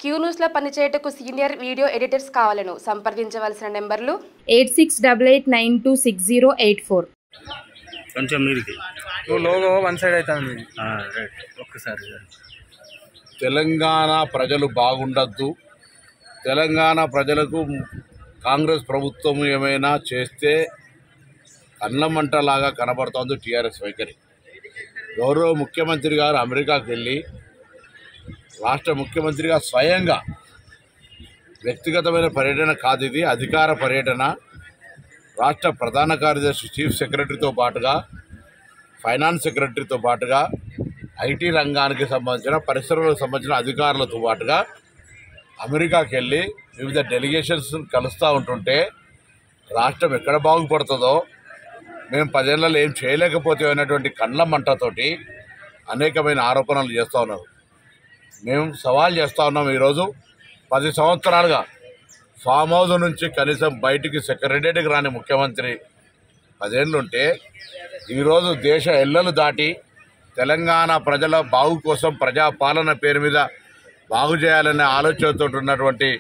Queue న్యూస్లో పనిచేయటకు senior video editors కావాలను సంప్రదించవలసిన నెంబర్లు 8688926084. కొంచెం మీదికి లోగో వన్ సైడ్ అవుతుంది. ఒక్కసారి తెలంగాణ ప్రజలు బాగుండద్దు, తెలంగాణ ప్రజలకు కాంగ్రెస్ ప్రభుత్వం ఏమైనా చేస్తే అన్నమంటలాగా కనబడుతోంది టీఆర్ఎస్ వైఖరి. గౌరవ ముఖ్యమంత్రి గారు అమెరికాకు వెళ్ళి రాష్ట్ర ముఖ్యమంత్రిగా స్వయంగా వ్యక్తిగతమైన పర్యటన కాదు, ఇది అధికార పర్యటన. రాష్ట్ర ప్రధాన కార్యదర్శి చీఫ్ సెక్రటరీతో పాటుగా ఫైనాన్స్ సెక్రటరీతో పాటుగా ఐటీ రంగానికి సంబంధించిన పరిశ్రమలకు సంబంధించిన అధికారులతో పాటుగా అమెరికాకి వెళ్ళి వివిధ డెలిగేషన్స్ కలుస్తూ ఉంటుంటే రాష్ట్రం ఎక్కడ బాగుపడుతుందో, మేము 10 ఏళ్లలో ఏం చేయలేకపోతే అనేటువంటి కండ్ల మంటతోటి అనేకమైన ఆరోపణలు చేస్తూ ఉన్నారు. మేము సవాల్ చేస్తూ ఉన్నాం. ఈరోజు 10 సంవత్సరాలుగా ఫామ్ హౌస్ నుంచి కనీసం బయటికి సెక్రటరీకి రాని ముఖ్యమంత్రి 10 ఏళ్ళు ఉంటే ఈరోజు దేశ ఎల్లలు దాటి తెలంగాణ ప్రజల బాగు కోసం ప్రజాపాలన పేరు మీద బాగు చేయాలనే ఆలోచనతో ఉన్నటువంటి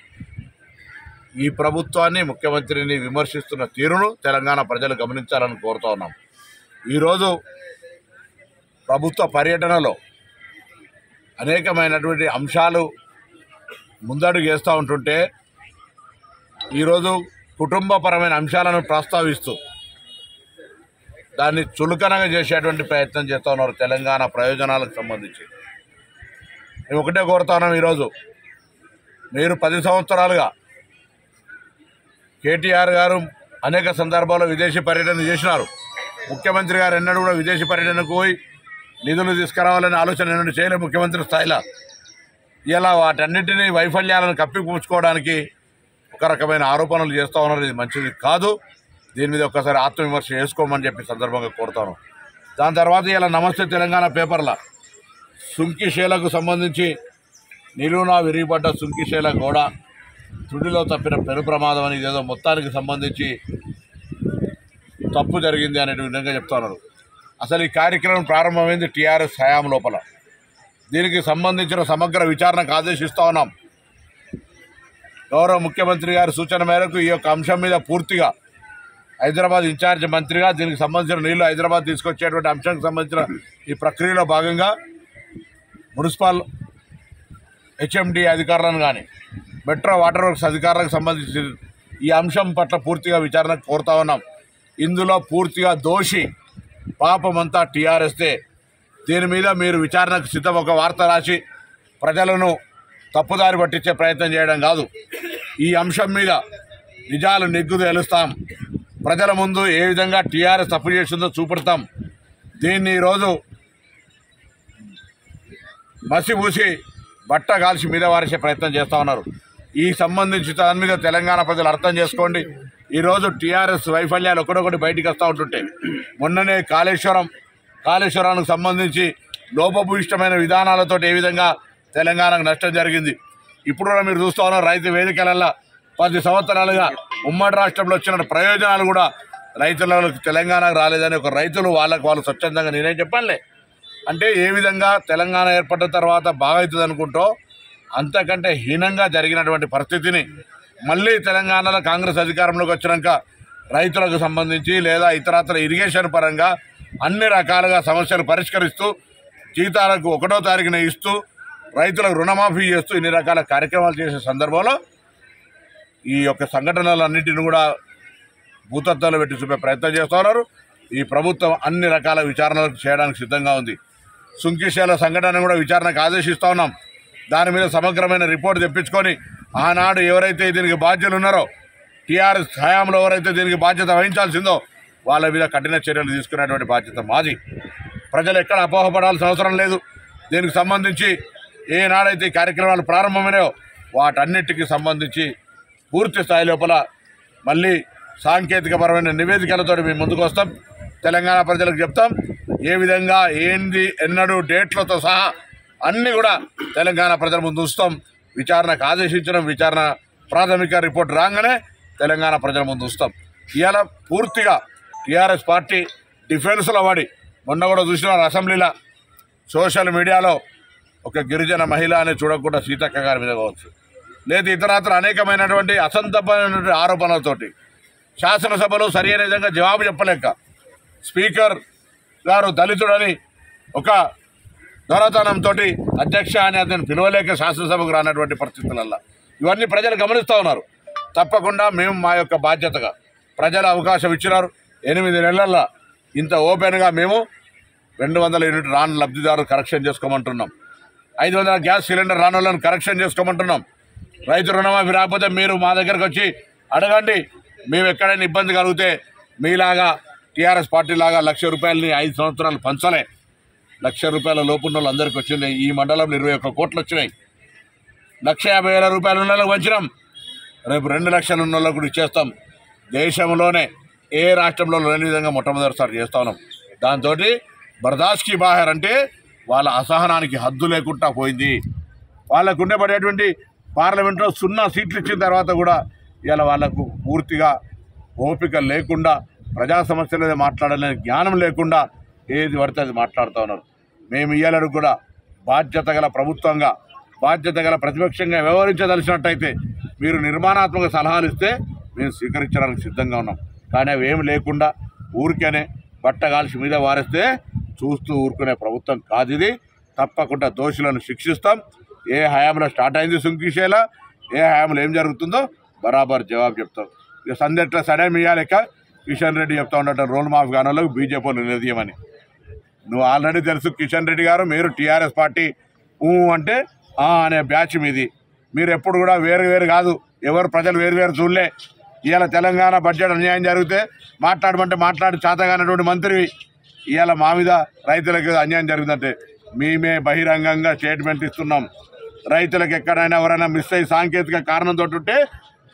ఈ ప్రభుత్వాన్ని, ముఖ్యమంత్రిని విమర్శిస్తున్న తీరును తెలంగాణ ప్రజలు గమనించాలని కోరుతూ ఉన్నాం. ఈరోజు ప్రభుత్వ పర్యటనలో అనేకమైనటువంటి అంశాలు ముందడుగు వేస్తూ ఉంటుంటే ఈరోజు కుటుంబపరమైన అంశాలను ప్రస్తావిస్తూ దాన్ని చులకనగా చేసేటువంటి ప్రయత్నం చేస్తూ ఉన్నారు తెలంగాణ ప్రయోజనాలకు సంబంధించి. మేము ఒకటే కోరుతా ఉన్నాం, ఈరోజు మీరు 10 సంవత్సరాలుగా కేటీఆర్ గారు అనేక సందర్భాల్లో విదేశీ పర్యటన చేసినారు. ముఖ్యమంత్రి గారు ఎన్నడూ కూడా విదేశీ పర్యటనకు పోయి నిధులు తీసుకురావాలనే ఆలోచన ఎన్నడూ చేయలేదు ముఖ్యమంత్రి స్థాయిలో. ఇలా వాటన్నిటినీ వైఫల్యాలను కప్పిపుచ్చుకోవడానికి ఒక రకమైన ఆరోపణలు చేస్తూ ఉన్నారు. ఇది మంచిది కాదు. దీని మీద ఒక్కసారి ఆత్మవిమర్శ చేసుకోమని చెప్పి సందర్భంగా కోరుతాను. దాని తర్వాత ఇలా నమస్తే తెలంగాణ పేపర్ల సుంకిశేలకు సంబంధించి నిలువునా విరిగిపడ్డ సుంకిశేల గోడ తుడిలో తప్పిన పెను ప్రమాదం అని ఇదేదో మొత్తానికి సంబంధించి తప్పు జరిగింది అనే విధంగా చెప్తా ఉన్నారు. అసలు ఈ కార్యక్రమం ప్రారంభమైంది టీఆర్ఎస్ హయాం లోపల. దీనికి సంబంధించిన సమగ్ర విచారణకు ఆదేశిస్తూ ఉన్నాం. గౌరవ ముఖ్యమంత్రి గారి సూచన మేరకు ఈ యొక్క అంశం మీద పూర్తిగా హైదరాబాద్ ఇన్ఛార్జ్ మంత్రిగా దీనికి సంబంధించిన నీళ్లు హైదరాబాద్ తీసుకొచ్చేటువంటి అంశానికి సంబంధించిన ఈ ప్రక్రియలో భాగంగా మున్సిపల్ హెచ్ఎండి అధికారులను కానీ మెట్రో వాటర్ వర్క్స్ అధికారులకు సంబంధించి ఈ అంశం పట్ల పూర్తిగా విచారణకు కోరుతా ఉన్నాం. ఇందులో పూర్తిగా దోషి పాపమంతా టీఆర్ఎస్దే. దీని మీద మీరు విచారణకు సిద్ధం, ఒక వార్త రాసి ప్రజలను తప్పుదారి పట్టించే ప్రయత్నం చేయడం కాదు. ఈ అంశం మీద నిజాలు నిగ్గు తేలుస్తాం. ప్రజల ముందు ఏ విధంగా టీఆర్ఎస్ తప్పు చేస్తుందో చూపెడతాం. దీన్ని ఈరోజు మసిపూసి బట్ట కాల్చి మీద వారేసే ప్రయత్నం చేస్తూ ఉన్నారు. ఈ సంబంధించి దాని మీద తెలంగాణ ప్రజలు అర్థం చేసుకోండి. ఈరోజు టీఆర్ఎస్ వైఫల్యాలు ఒకటొకటి బయటికి వస్తూ ఉంటుంటే మొన్ననే కాళేశ్వరానికి సంబంధించి లోపభూయిష్టమైన విధానాలతో ఏ విధంగా తెలంగాణకు నష్టం జరిగింది. ఇప్పుడు కూడా మీరు చూస్తూ ఉన్నారు, రైతు వేదికలలో 10 సంవత్సరాలుగా ఉమ్మడి రాష్ట్రంలో వచ్చిన ప్రయోజనాలు కూడా రైతులకు తెలంగాణకు రాలేదని ఒక రైతులు వాళ్ళు స్వచ్ఛందంగా నేనేం చెప్పానులే అంటే ఏ విధంగా తెలంగాణ ఏర్పడిన తర్వాత బాగా అవుతుంది అనుకుంటూ అంతకంటే హీనంగా జరిగినటువంటి పరిస్థితిని మళ్ళీ తెలంగాణలో కాంగ్రెస్ అధికారంలోకి వచ్చినాక రైతులకు సంబంధించి లేదా ఇతరత్ర ఇరిగేషన్ పరంగా అన్ని రకాలుగా సమస్యలు పరిష్కరిస్తూ జీతాలకు 1వ తారీఖున ఇస్తూ రైతులకు రుణమాఫీ చేస్తూ ఇన్ని రకాల కార్యక్రమాలు చేసే సందర్భంలో ఈ యొక్క సంఘటనలన్నింటిని కూడా భూతత్వాలు పెట్టి చూపే ప్రయత్నం చేస్తూ ఉన్నారు. ఈ ప్రభుత్వం అన్ని రకాల విచారణలు చేయడానికి సిద్ధంగా ఉంది. సుంకిశేల సంఘటన కూడా విచారణకు ఆదేశిస్తూ ఉన్నాం. దాని మీద సమగ్రమైన రిపోర్ట్ తెప్పించుకొని ఆనాడు ఎవరైతే దీనికి బాధ్యులు ఉన్నారో టీఆర్ఎస్ హయాంలో ఎవరైతే దీనికి బాధ్యత వహించాల్సిందో వాళ్ళ మీద కఠిన చర్యలు తీసుకునేటువంటి బాధ్యత మాది. ప్రజలు ఎక్కడ అపోహపడాల్సిన అవసరం లేదు. దీనికి సంబంధించి ఏనాడైతే ఈ కార్యక్రమాలు ప్రారంభమైనాయో వాటన్నిటికీ సంబంధించి పూర్తి స్థాయి లోపల మళ్ళీ సాంకేతికపరమైన నివేదికలతో మేము ముందుకు వస్తాం. తెలంగాణ ప్రజలకు చెప్తాం ఏ విధంగా ఏంది ఎన్నడూ డేట్లతో సహా అన్నీ కూడా తెలంగాణ ప్రజల ముందు ఉంచుతాం. విచారణకు ఆదేశించడం, విచారణ ప్రాథమిక రిపోర్ట్ రాగానే తెలంగాణ ప్రజల ముందు ఉంచుతాం. ఇవాళ పూర్తిగా టీఆర్ఎస్ పార్టీ డిఫెన్స్లో పడి మొన్న కూడా చూసిన అసెంబ్లీలో సోషల్ మీడియాలో ఒక గిరిజన మహిళ అని చూడకుండా సీతక్క గారి మీద కావచ్చు, లేదా ఇతరత్ర అనేకమైనటువంటి అసంతమైనటువంటి ఆరోపణలతోటి శాసనసభలో సరైన విధంగా జవాబు చెప్పలేక స్పీకర్ గారు దళితుడని ఒక దొరతనంతో అధ్యక్ష అని అతను పిలవలేక శాసనసభకు రానటువంటి పరిస్థితులల్లో ఇవన్నీ ప్రజలు గమనిస్తూ ఉన్నారు. తప్పకుండా మేము మా యొక్క బాధ్యతగా ప్రజల అవకాశం ఇచ్చినారు. 8 నెలల్లో ఇంత ఓపెన్గా మేము 200 యూనిట్ రాని లబ్ధిదారులు కరెక్షన్ చేసుకోమంటున్నాం. 500 గ్యాస్ సిలిండర్ రాని వాళ్ళని కరెక్షన్ చేసుకోమంటున్నాం. రైతు రుణమాఫీ రాకపోతే మీరు మా దగ్గరకు వచ్చి అడగండి. మేము ఎక్కడైనా ఇబ్బంది కలిగితే మీలాగా టీఆర్ఎస్ పార్టీ లాగా ₹1,00,000 5 సంవత్సరాలు పంచలే. ₹1,00,000 లోపున్న వాళ్ళు అందరికీ వచ్చింది. ఈ మండలంలో 21 కోట్లు వచ్చినాయి. ₹150,000 ఉన్న వాళ్ళకి పంచినాం. రేపు 2 లక్షలు ఉన్న వాళ్ళకు కూడా ఇచ్చేస్తాం. దేశంలోనే ఏ రాష్ట్రంలో లేని విధంగా మొట్టమొదటిసారి చేస్తా ఉన్నాం. దాంతో బర్దాష్కి బాహర్ అంటే వాళ్ళ అసహనానికి హద్దు లేకుండా పోయింది. వాళ్ళకు ఉండబడేటువంటి పార్లమెంట్లో 0 సీట్లు ఇచ్చిన తర్వాత కూడా ఇలా వాళ్ళకు పూర్తిగా ఓపిక లేకుండా ప్రజా సమస్యలు మాట్లాడలేని జ్ఞానం లేకుండా ఏది పడితే అది మాట్లాడుతూ ఉన్నారు. మేము ఇయ్యాలను కూడా బాధ్యత గల ప్రభుత్వంగా బాధ్యత గల ప్రతిపక్షంగా వ్యవహరించదలిసినట్టయితే మీరు నిర్మాణాత్మక సలహాలు ఇస్తే మేము స్వీకరించడానికి సిద్ధంగా ఉన్నాం. కానీ అవి ఏమి లేకుండా ఊరికేనే బట్టగాల్చి మీద వారేస్తే చూస్తూ ఊరుకునే ప్రభుత్వం కాదు ఇది. తప్పకుండా దోషులను శిక్షిస్తాం. ఏ హయాంలో స్టార్ట్ అయింది సుంకిషేలా, ఏ హయాంలో ఏం జరుగుతుందో బరాబర్ జవాబు చెప్తాం. ఇక సందెట్ల సడే మీయాలేక కిషన్ రెడ్డి చెప్తా ఉండటం రోల్ మాఫ్ గానంలో బీజేపీ నిలదీయమని. నువ్వు ఆల్రెడీ తెలుసు కిషన్ రెడ్డి గారు, మీరు టీఆర్ఎస్ పార్టీ అంటే అనే బ్యాచ్ మీది. మీరు ఎప్పుడు కూడా వేరు వేరు కాదు, ఎవరు ప్రజలు వేరు వేరు చూడలే. ఇవాళ తెలంగాణ బడ్జెట్ అన్యాయం జరిగితే మాట్లాడమంటే మాట్లాడి చేతగానటువంటి మంత్రి ఇవాళ మా మీద రైతులకు అన్యాయం జరిగిందంటే మేమే బహిరంగంగా స్టేట్మెంట్ ఇస్తున్నాం. రైతులకు ఎక్కడైనా ఎవరైనా మిస్ అయ్యి సాంకేతిక కారణంతో ఉంటే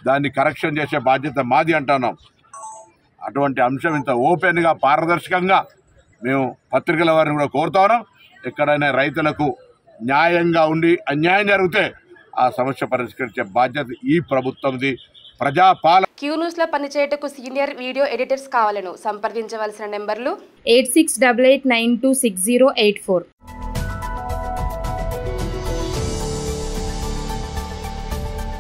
దాన్ని కరెక్షన్ చేసే బాధ్యత మాది అంటున్నాం. అటువంటి అంశం ఇంత ఓపెన్గా పారదర్శకంగా మేము పత్రికల వారిని కూడా కోరుతా ఉన్నాం. ఎక్కడైనా రైతులకు న్యాయంగా ఉండి అన్యాయం జరిగితే ఆ సమస్య పరిష్కరించే బాధ్యత ఈ ప్రభుత్వంది. ప్రజాపాలన క్యూ న్యూస్ లో పనిచేయటకు సీనియర్ వీడియో ఎడిటర్స్ కావాలను సంప్రదించవలసిన నెంబర్లు 8688926084.